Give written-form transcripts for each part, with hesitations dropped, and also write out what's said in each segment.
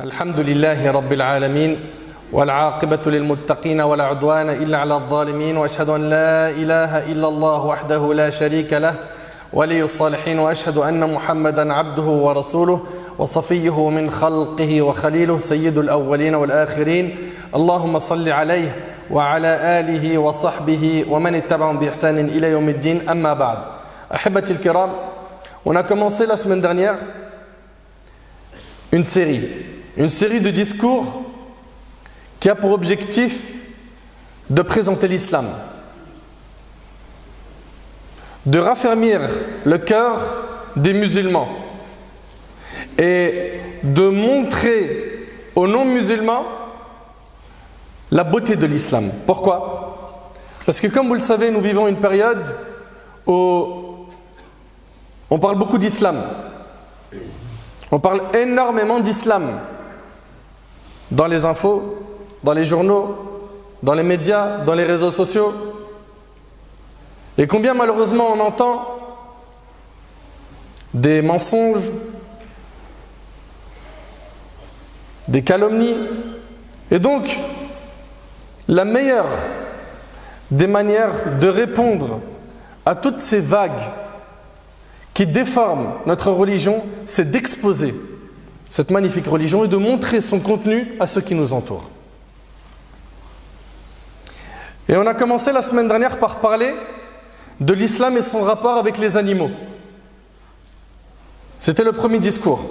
الحمد لله رب العالمين والعاقبة للمتقين ولا عدوان إلا على الظالمين وأشهد أن لا إله إلا الله وحده لا شريك له ولي الصالحين وأشهد أن محمدا عبده ورسوله وصفيه من خلقه وخليله سيد الأولين والآخرين اللهم صل عليه وعلى آله وصحبه ومن اتبعهم بإحسان إلى يوم الدين أما بعد أحبتي الكرام. On a commencé la semaine dernière une série de discours qui a pour objectif de présenter l'islam, de raffermir le cœur des musulmans et de montrer aux non-musulmans la beauté de l'islam. Pourquoi? Parce que comme vous le savez, nous vivons une période où on parle beaucoup d'islam. On parle énormément d'islam dans les infos, dans les journaux, dans les médias, dans les réseaux sociaux. Et combien malheureusement on entend des mensonges, des calomnies. Et donc, la meilleure des manières de répondre à toutes ces vagues qui déforment notre religion, c'est d'exposer cette magnifique religion et de montrer son contenu à ceux qui nous entourent. Et on a commencé la semaine dernière par parler de l'islam et son rapport avec les animaux. C'était le premier discours.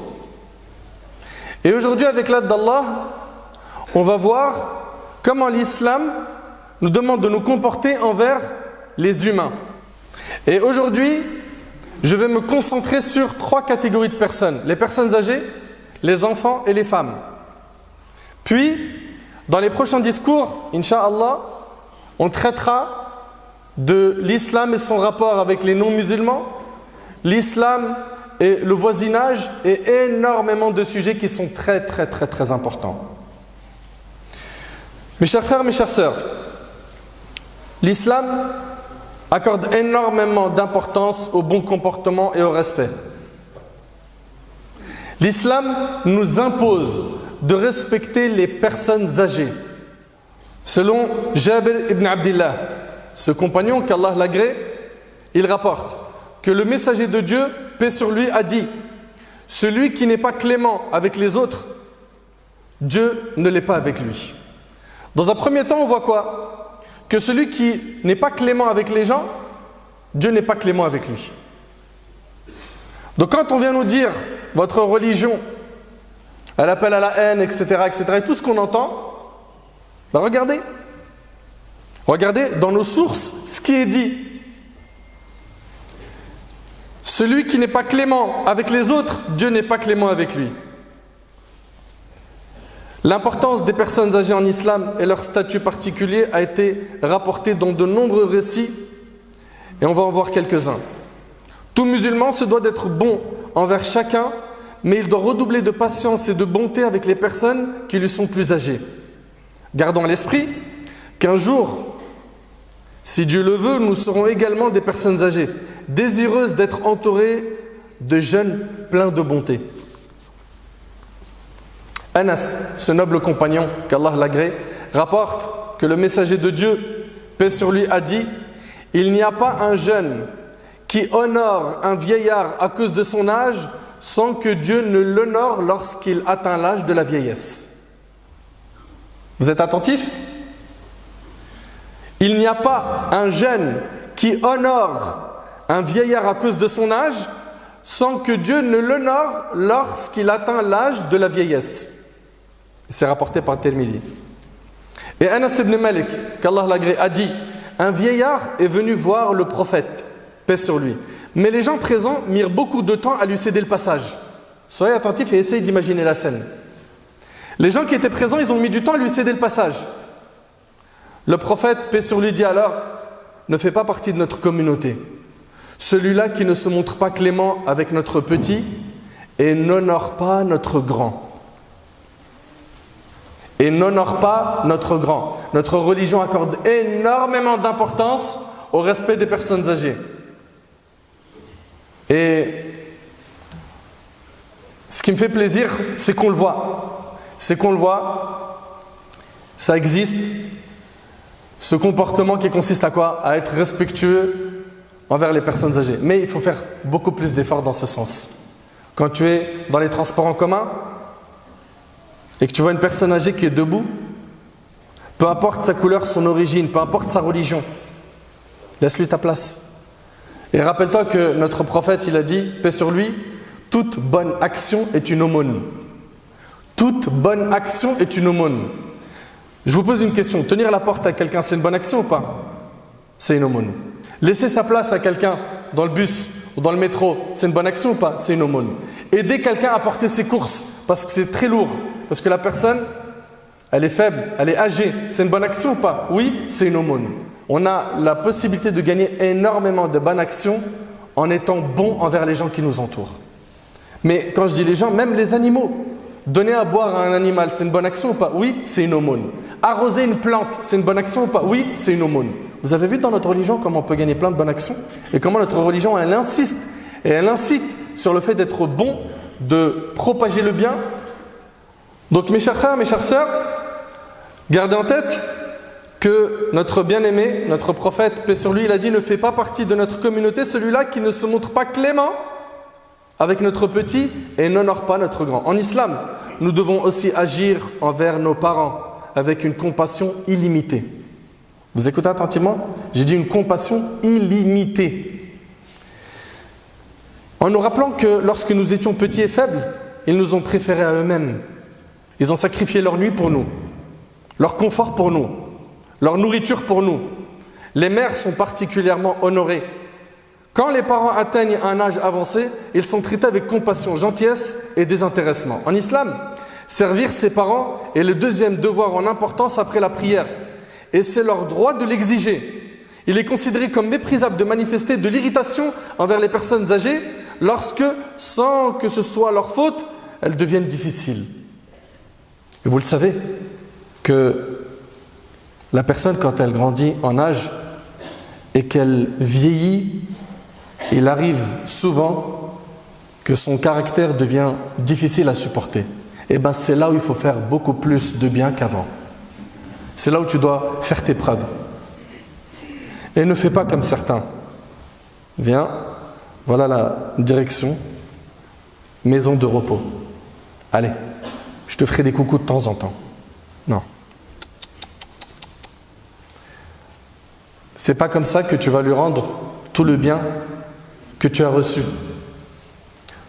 Et aujourd'hui, avec l'aide d'Allah, on va voir comment l'islam nous demande de nous comporter envers les humains. Et aujourd'hui, je vais me concentrer sur 3 catégories de personnes. Les personnes âgées, les enfants et les femmes. Puis, dans les prochains discours, Inch'Allah, on traitera de l'islam et son rapport avec les non-musulmans, l'islam et le voisinage et énormément de sujets qui sont très importants. Mes chers frères, mes chères sœurs, l'islam accorde énormément d'importance au bon comportement et au respect. L'islam nous impose de respecter les personnes âgées. Selon Jabir ibn Abdillah, ce compagnon qu'Allah l'agrée, il rapporte que le messager de Dieu, paix sur lui, a dit: celui qui n'est pas clément avec les autres, Dieu ne l'est pas avec lui. Dans un premier temps, on voit quoi? Que celui qui n'est pas clément avec les gens, Dieu n'est pas clément avec lui. Donc quand on vient nous dire votre religion, elle appelle à la haine, etc., et tout ce qu'on entend, regardez dans nos sources ce qui est dit. Celui qui n'est pas clément avec les autres, Dieu n'est pas clément avec lui. L'importance des personnes âgées en islam et leur statut particulier a été rapportée dans de nombreux récits et on va en voir quelques-uns. Tout musulman se doit d'être bon envers chacun, mais il doit redoubler de patience et de bonté avec les personnes qui lui sont plus âgées. Gardons à l'esprit qu'un jour, si Dieu le veut, nous serons également des personnes âgées, désireuses d'être entourées de jeunes pleins de bonté. Anas, ce noble compagnon qu'Allah l'agrée, rapporte que le messager de Dieu, paix sur lui, a dit: il n'y a pas un jeune qui honore un vieillard à cause de son âge sans que Dieu ne l'honore lorsqu'il atteint l'âge de la vieillesse. Vous êtes attentifs? Il n'y a pas un jeune qui honore un vieillard à cause de son âge sans que Dieu ne l'honore lorsqu'il atteint l'âge de la vieillesse. C'est rapporté par Tirmidhi. Et Anas ibn Malik, qu'Allah l'agrée, a dit: un vieillard est venu voir le prophète, paix sur lui. Mais les gens présents mirent beaucoup de temps à lui céder le passage. Soyez attentifs et essayez d'imaginer la scène. Les gens qui étaient présents, ils ont mis du temps à lui céder le passage. Le prophète, paix sur lui, dit alors: ne fait pas partie de notre communauté. Celui-là qui ne se montre pas clément avec notre petit et n'honore pas notre grand. Et n'honore pas notre grand. Notre religion accorde énormément d'importance au respect des personnes âgées. Et ce qui me fait plaisir, c'est qu'on le voit. c'est qu'on le voit, ça existe, ce comportement qui consiste à quoi? À être respectueux envers les personnes âgées. Mais il faut faire beaucoup plus d'efforts dans ce sens. Quand tu es dans les transports en commun et que tu vois une personne âgée qui est debout, peu importe sa couleur, son origine, peu importe sa religion, laisse-lui ta place. Et rappelle-toi que notre prophète, il a dit, paix sur lui, toute bonne action est une aumône. Toute bonne action est une aumône. Je vous pose une question, tenir la porte à quelqu'un, c'est une bonne action ou pas? C'est une aumône. Laisser sa place à quelqu'un dans le bus ou dans le métro, c'est une bonne action ou pas? C'est une aumône. Aider quelqu'un à porter ses courses parce que c'est très lourd, parce que la personne, elle est faible, elle est âgée, c'est une bonne action ou pas? Oui, c'est une aumône. On a la possibilité de gagner énormément de bonnes actions en étant bon envers les gens qui nous entourent. Mais quand je dis les gens, même les animaux. Donner à boire à un animal, c'est une bonne action ou pas? Oui, c'est une aumône. Arroser une plante, c'est une bonne action ou pas? Oui, c'est une aumône. Vous avez vu dans notre religion comment on peut gagner plein de bonnes actions? Et comment notre religion, elle insiste et elle incite sur le fait d'être bon, de propager le bien. Donc mes chers frères, mes chères sœurs, gardez en tête que notre bien-aimé, notre prophète, paix sur lui, il a dit, ne fait pas partie de notre communauté celui-là qui ne se montre pas clément avec notre petit et n'honore pas notre grand. En islam, nous devons aussi agir envers nos parents avec une compassion illimitée. Vous écoutez attentivement? J'ai dit une compassion illimitée. En nous rappelant que lorsque nous étions petits et faibles, ils nous ont préférés à eux-mêmes. Ils ont sacrifié leur nuit pour nous, leur confort pour nous, leur nourriture pour nous. Les mères sont particulièrement honorées. Quand les parents atteignent un âge avancé, ils sont traités avec compassion, gentillesse et désintéressement. En islam, servir ses parents est le deuxième devoir en importance après la prière. Et c'est leur droit de l'exiger. Il est considéré comme méprisable de manifester de l'irritation envers les personnes âgées lorsque, sans que ce soit leur faute, elles deviennent difficiles. Et vous le savez, que la personne, quand elle grandit en âge et qu'elle vieillit, il arrive souvent que son caractère devient difficile à supporter. Et bien c'est là où il faut faire beaucoup plus de bien qu'avant. C'est là où tu dois faire tes preuves. Et ne fais pas comme certains. Viens, voilà la direction, maison de repos. Allez, je te ferai des coucous de temps en temps. Non. C'est pas comme ça que tu vas lui rendre tout le bien que tu as reçu.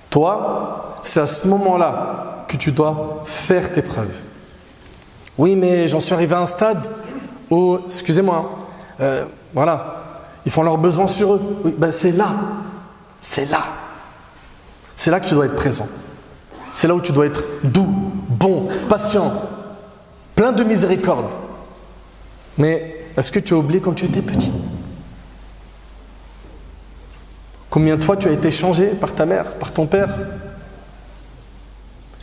Toi, c'est à ce moment-là que tu dois faire tes preuves. Oui, mais j'en suis arrivé à un stade où, excusez-moi, voilà, ils font leurs besoins sur eux. Oui, ben c'est là que tu dois être présent. C'est là où tu dois être doux, bon, patient, plein de miséricorde. Mais est-ce que tu as oublié quand tu étais petit? Combien de fois tu as été changé par ta mère, par ton père?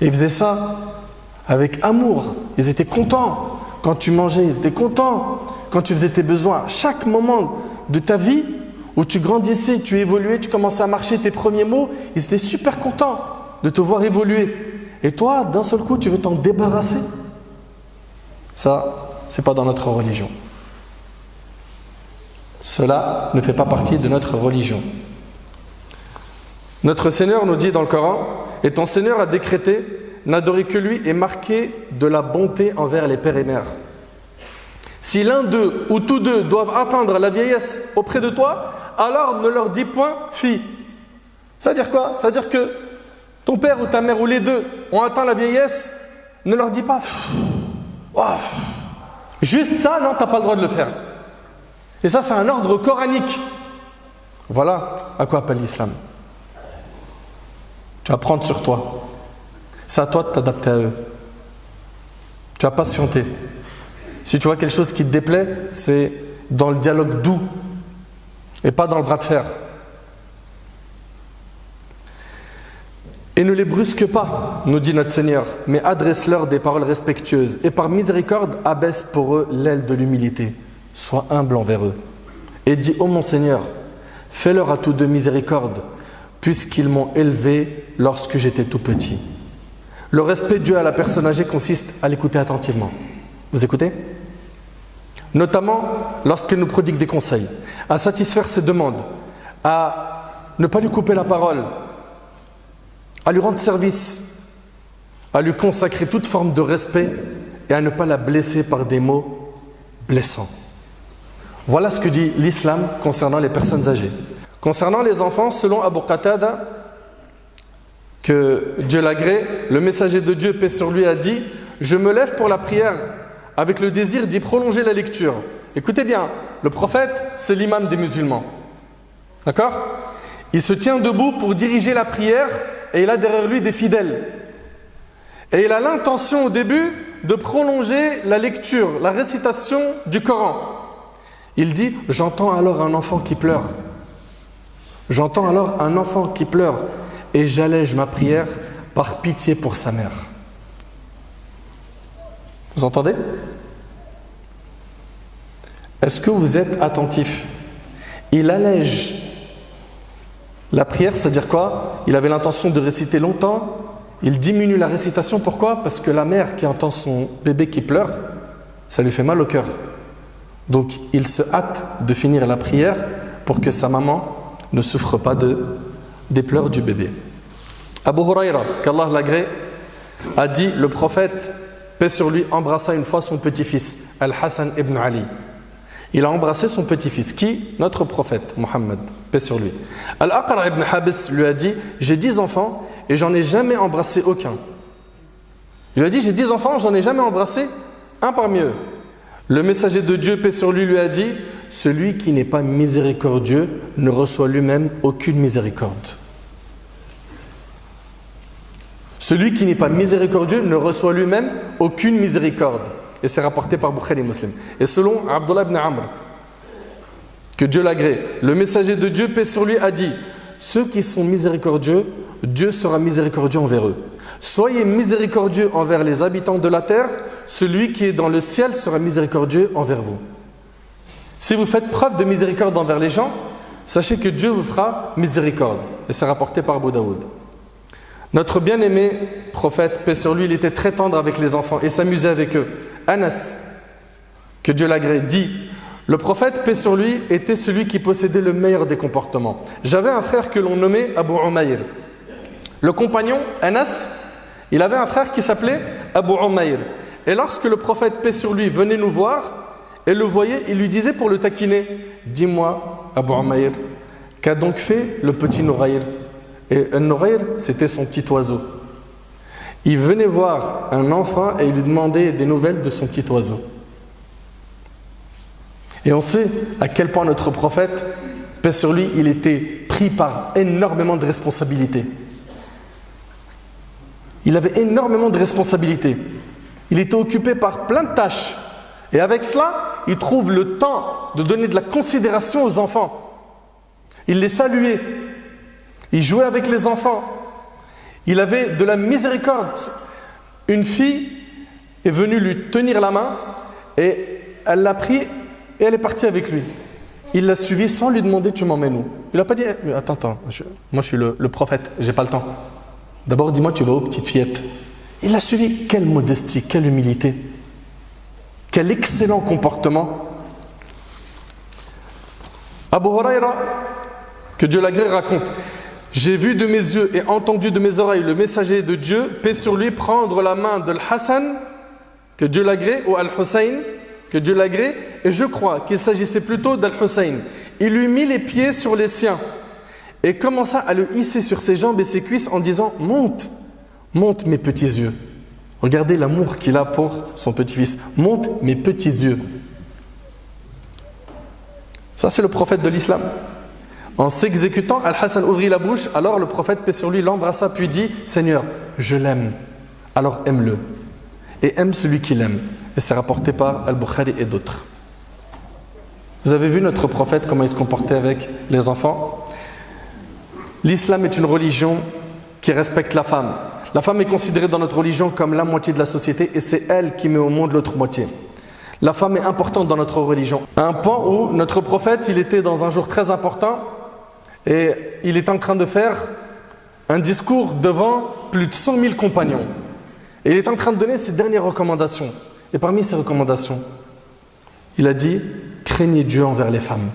Et ils faisaient ça avec amour. Ils étaient contents quand tu mangeais, ils étaient contents quand tu faisais tes besoins. Chaque moment de ta vie où tu grandissais, tu évoluais, tu commençais à marcher, tes premiers mots, ils étaient super contents de te voir évoluer. Et toi, d'un seul coup, tu veux t'en débarrasser? Ça, c'est pas dans notre religion. Cela ne fait pas partie de notre religion. Notre Seigneur nous dit dans le Coran, et ton Seigneur a décrété, n'adorer que lui et marquer de la bonté envers les pères et mères. Si l'un d'eux ou tous deux doivent atteindre la vieillesse auprès de toi, alors ne leur dis point fi. Ça veut dire quoi? Ça veut dire que ton père ou ta mère ou les deux ont atteint la vieillesse, ne leur dis pas juste ça, non, tu n'as pas le droit de le faire. Et ça, c'est un ordre coranique. Voilà à quoi appelle l'islam. Tu vas prendre sur toi. C'est à toi de t'adapter à eux. Tu vas patienter. Si tu vois quelque chose qui te déplaît, c'est dans le dialogue doux et pas dans le bras de fer. Et ne les brusque pas, nous dit notre Seigneur, mais adresse-leur des paroles respectueuses et par miséricorde abaisse pour eux l'aile de l'humilité. Sois humble envers eux. Et dis, ô mon Seigneur, fais-leur à tous deux miséricorde, puisqu'ils m'ont élevé lorsque j'étais tout petit. Le respect dû à la personne âgée consiste à l'écouter attentivement. Vous écoutez? Notamment lorsqu'elle nous prodigue des conseils, à satisfaire ses demandes, à ne pas lui couper la parole, à lui rendre service, à lui consacrer toute forme de respect et à ne pas la blesser par des mots blessants. Voilà ce que dit l'islam concernant les personnes âgées. Concernant les enfants, selon Abu Qatada, que Dieu l'agrée, le messager de Dieu, paix sur lui, a dit « Je me lève pour la prière avec le désir d'y prolonger la lecture. » Écoutez bien, le prophète, c'est l'imam des musulmans. D'accord? Il se tient debout pour diriger la prière et il a derrière lui des fidèles. Et il a l'intention au début de prolonger la lecture, la récitation du Coran. Il dit « J'entends alors un enfant qui pleure. J'entends alors un enfant qui pleure. Et j'allège ma prière par pitié pour sa mère. » Vous entendez? Est-ce que vous êtes attentif? Il allège la prière, c'est-à-dire quoi? Il avait l'intention de réciter longtemps, il diminue la récitation. Pourquoi? Parce que la mère qui entend son bébé qui pleure, ça lui fait mal au cœur. Donc il se hâte de finir la prière pour que sa maman ne souffre pas des pleurs du bébé. Abu Huraira, qu'Allah l'agrée, a dit, le prophète, paix sur lui, embrassa une fois son petit-fils, Al-Hassan ibn Ali. Il a embrassé son petit-fils. Qui? Notre prophète, Mohammed, paix sur lui. Al-Aqra ibn Habis lui a dit, j'ai 10 enfants et j'en ai jamais embrassé aucun. Il lui a dit, j'ai 10 enfants, j'en ai jamais embrassé un parmi eux. Le messager de Dieu, paix sur lui a dit, celui qui n'est pas miséricordieux ne reçoit lui-même aucune miséricorde. Celui qui n'est pas miséricordieux ne reçoit lui-même aucune miséricorde. Et c'est rapporté par Bukhari Muslim. Et selon Abdullah ibn Amr, que Dieu l'agrée, le messager de Dieu, paix sur lui, a dit, ceux qui sont miséricordieux, Dieu sera miséricordieux envers eux. Soyez miséricordieux envers les habitants de la terre, celui qui est dans le ciel sera miséricordieux envers vous. Si vous faites preuve de miséricorde envers les gens, sachez que Dieu vous fera miséricorde. Et c'est rapporté par Abu Daoud. Notre bien-aimé prophète, paix sur lui, il était très tendre avec les enfants et s'amusait avec eux. Anas, que Dieu l'agrée, dit, le prophète, paix sur lui, était celui qui possédait le meilleur des comportements. J'avais un frère que l'on nommait Abu Umayr. Le compagnon, Anas, il avait un frère qui s'appelait Abu Umayr. Et lorsque le prophète, paix sur lui, venait nous voir et le voyait, il lui disait pour le taquiner, dis-moi, Abu Umayr, qu'a donc fait le petit Nourayr? Et un Nourayr, c'était son petit oiseau. Il venait voir un enfant et il lui demandait des nouvelles de son petit oiseau. Et on sait à quel point notre prophète, paix sur lui, il était pris par énormément de responsabilités. Il avait énormément de responsabilités. Il était occupé par plein de tâches. Et avec cela, il trouve le temps de donner de la considération aux enfants. Il les saluait. Il jouait avec les enfants. Il avait de la miséricorde. Une fille est venue lui tenir la main et elle l'a pris et elle est partie avec lui. Il l'a suivi sans lui demander tu m'emmènes où. Il n'a pas dit attends, moi je suis le prophète, j'ai pas le temps. D'abord dis-moi tu vas où petite fillette. Il l'a suivi. Quelle modestie, quelle humilité, quel excellent comportement. Abu Huraira, que Dieu l'agrée, raconte, j'ai vu de mes yeux et entendu de mes oreilles le messager de Dieu, paix sur lui, prendre la main de Al-Hassan, que Dieu l'agrée, ou Al-Hussein, que Dieu l'agrée, et je crois qu'il s'agissait plutôt d'Al-Hussein. Il lui mit les pieds sur les siens et commença à le hisser sur ses jambes et ses cuisses en disant monte, monte mes petits yeux. Regardez l'amour qu'il a pour son petit-fils. Monte mes petits yeux. Ça c'est le prophète de l'islam. En s'exécutant, Al-Hassan ouvrit la bouche, alors le prophète, paix sur lui, l'embrassa puis dit Seigneur, je l'aime, alors aime-le. Et aime celui qui l'aime. Et c'est rapporté par Al-Bukhari et d'autres. Vous avez vu notre prophète, comment il se comportait avec les enfants? L'islam est une religion qui respecte la femme. La femme est considérée dans notre religion comme la moitié de la société et c'est elle qui met au monde l'autre moitié. La femme est importante dans notre religion. À un point où notre prophète, il était dans un jour très important et il est en train de faire un discours devant plus de 100 000 compagnons. Et il est en train de donner ses dernières recommandations. Et parmi ces recommandations, il a dit « Craignez Dieu envers les femmes ».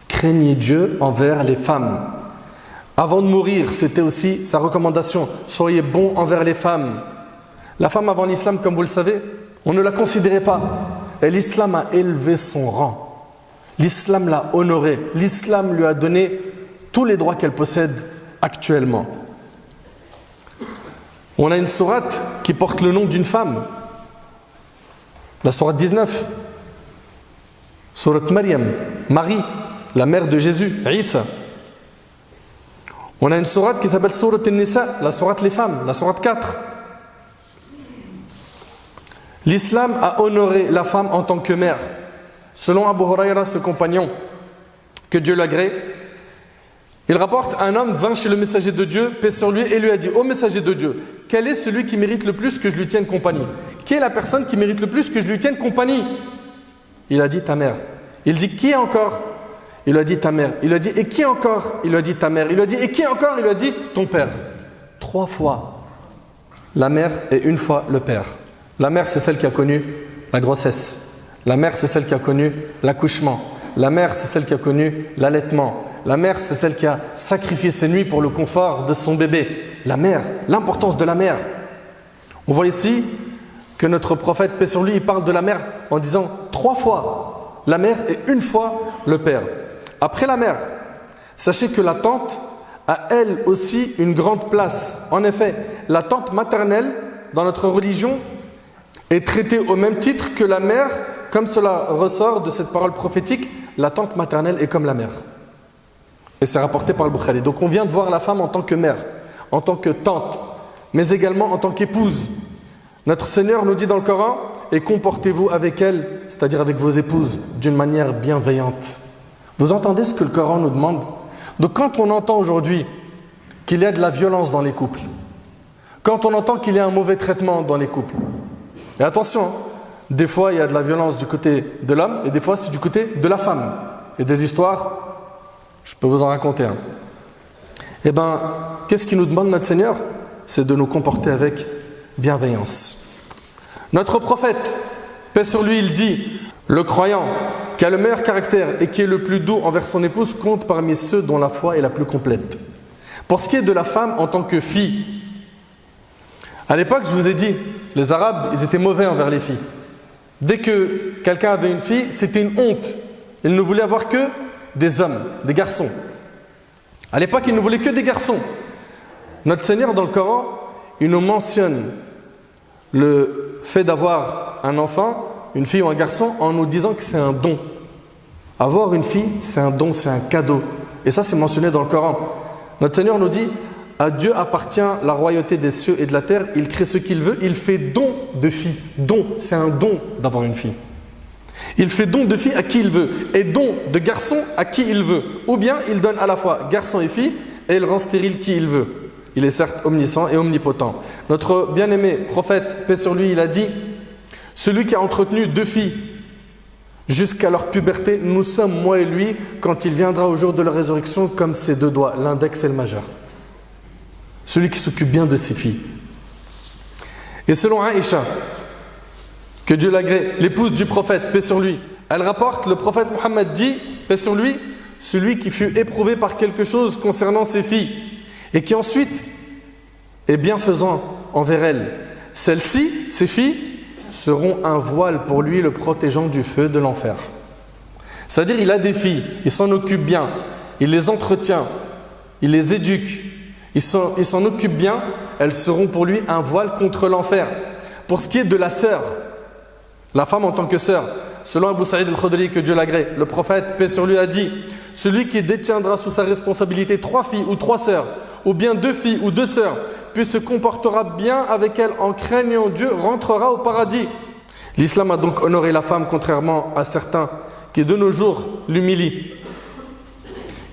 Craignez Dieu envers les femmes. Avant de mourir, c'était aussi sa recommandation « Soyez bons envers les femmes ». La femme avant l'islam, comme vous le savez, on ne la considérait pas. Et l'islam a élevé son rang. L'islam l'a honorée. L'islam lui a donné tous les droits qu'elle possède actuellement. On a une sourate qui porte le nom d'une femme. La sourate 19. Sourate Maryam, Marie, la mère de Jésus, Isa. On a une sourate qui s'appelle Sourate An-Nisa, la sourate les femmes, la sourate 4. L'islam a honoré la femme en tant que mère. Selon Abu Huraira, ce compagnon, que Dieu l'agrée, il rapporte, un homme vint chez le messager de Dieu, paix sur lui, et lui a dit, ô messager de Dieu, quel est celui qui mérite le plus que je lui tienne compagnie? Qui est la personne qui mérite le plus que je lui tienne compagnie? Il a dit, ta mère. Il dit, qui encore? Il lui a dit, ta mère. Il lui a dit, et qui encore? Il lui a dit, ta mère. Il lui a dit, et qui encore? Il lui a dit, ton père. 3 fois la mère et 1 fois le père. La mère, c'est celle qui a connu la grossesse. La mère, c'est celle qui a connu l'accouchement. La mère, c'est celle qui a connu l'allaitement. La mère, c'est celle qui a sacrifié ses nuits pour le confort de son bébé. La mère, l'importance de la mère. On voit ici que notre prophète, paix sur lui, il parle de la mère en disant 3 fois la mère et 1 fois le père. Après la mère, sachez que la tante a elle aussi une grande place. En effet, la tante maternelle dans notre religion est traitée au même titre que la mère, comme cela ressort de cette parole prophétique, la tante maternelle est comme la mère. Et c'est rapporté par le Bukhari. Donc on vient de voir la femme en tant que mère, en tant que tante, mais également en tant qu'épouse. Notre Seigneur nous dit dans le Coran, et comportez-vous avec elle, c'est-à-dire avec vos épouses, d'une manière bienveillante. Vous entendez ce que le Coran nous demande? Donc quand on entend aujourd'hui qu'il y a de la violence dans les couples, quand on entend qu'il y a un mauvais traitement dans les couples, et attention, des fois il y a de la violence du côté de l'homme et des fois c'est du côté de la femme. Et des histoires, je peux vous en raconter un. Eh bien, qu'est-ce qu'il nous demande notre Seigneur? C'est de nous comporter avec bienveillance. Notre prophète, paix sur lui, il dit, le croyant qui a le meilleur caractère et qui est le plus doux envers son épouse compte parmi ceux dont la foi est la plus complète. Pour ce qui est de la femme en tant que fille, à l'époque, je vous ai dit, les Arabes, ils étaient mauvais envers les filles. Dès que quelqu'un avait une fille, c'était une honte. Ils ne voulaient avoir que des hommes, des garçons. À l'époque, ils ne voulaient que des garçons. Notre Seigneur, dans le Coran, il nous mentionne le fait d'avoir un enfant, une fille ou un garçon, en nous disant que c'est un don. Avoir une fille, c'est un don, c'est un cadeau. Et ça, c'est mentionné dans le Coran. Notre Seigneur nous dit, à Dieu appartient la royauté des cieux et de la terre, il crée ce qu'il veut, il fait don de filles. Don, c'est un don d'avoir une fille. Il fait don de filles à qui il veut et don de garçons à qui il veut. Ou bien il donne à la fois garçon et fille et il rend stérile qui il veut. Il est certes omniscient et omnipotent. Notre bien-aimé prophète, paix sur lui, il a dit, celui qui a entretenu 2 filles jusqu'à leur puberté, nous sommes, moi et lui, quand il viendra au jour de la résurrection, comme ses 2 doigts, l'index et le majeur. Celui qui s'occupe bien de ses filles. Et selon Aïcha, que Dieu l'agrée, l'épouse du prophète, paix sur lui, elle rapporte, le prophète Mohammed dit, paix sur lui, celui qui fut éprouvé par quelque chose concernant ses filles, et qui ensuite est bienfaisant envers elles. Celles-ci, ses filles, seront un voile pour lui, le protégeant du feu de l'enfer. C'est-à-dire, il a des filles, il s'en occupe bien, il les entretient, il les éduque, il s'en occupe bien, elles seront pour lui un voile contre l'enfer. Pour ce qui est de la sœur, la femme en tant que sœur, selon Abu Saïd al-Khudri, que Dieu l'agrée, le prophète, paix sur lui, a dit, celui qui détiendra sous sa responsabilité 3 filles ou 3 sœurs, ou bien 2 filles ou 2 sœurs, puis se comportera bien avec elles en craignant Dieu, rentrera au paradis. L'islam a donc honoré la femme, contrairement à certains qui de nos jours l'humilient,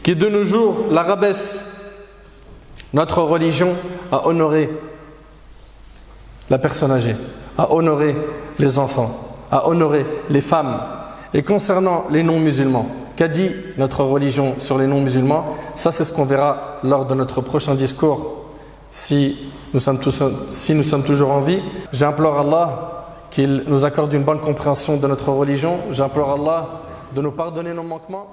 qui de nos jours la rabaissent. Notre religion a honoré la personne âgée, a honoré les enfants, a honoré les femmes. Et concernant les non-musulmans, qu'a dit notre religion sur les non-musulmans? Ça, c'est ce qu'on verra lors de notre prochain discours. si nous sommes toujours en vie. J'implore Allah qu'il nous accorde une bonne compréhension de notre religion. J'implore Allah de nous pardonner nos manquements.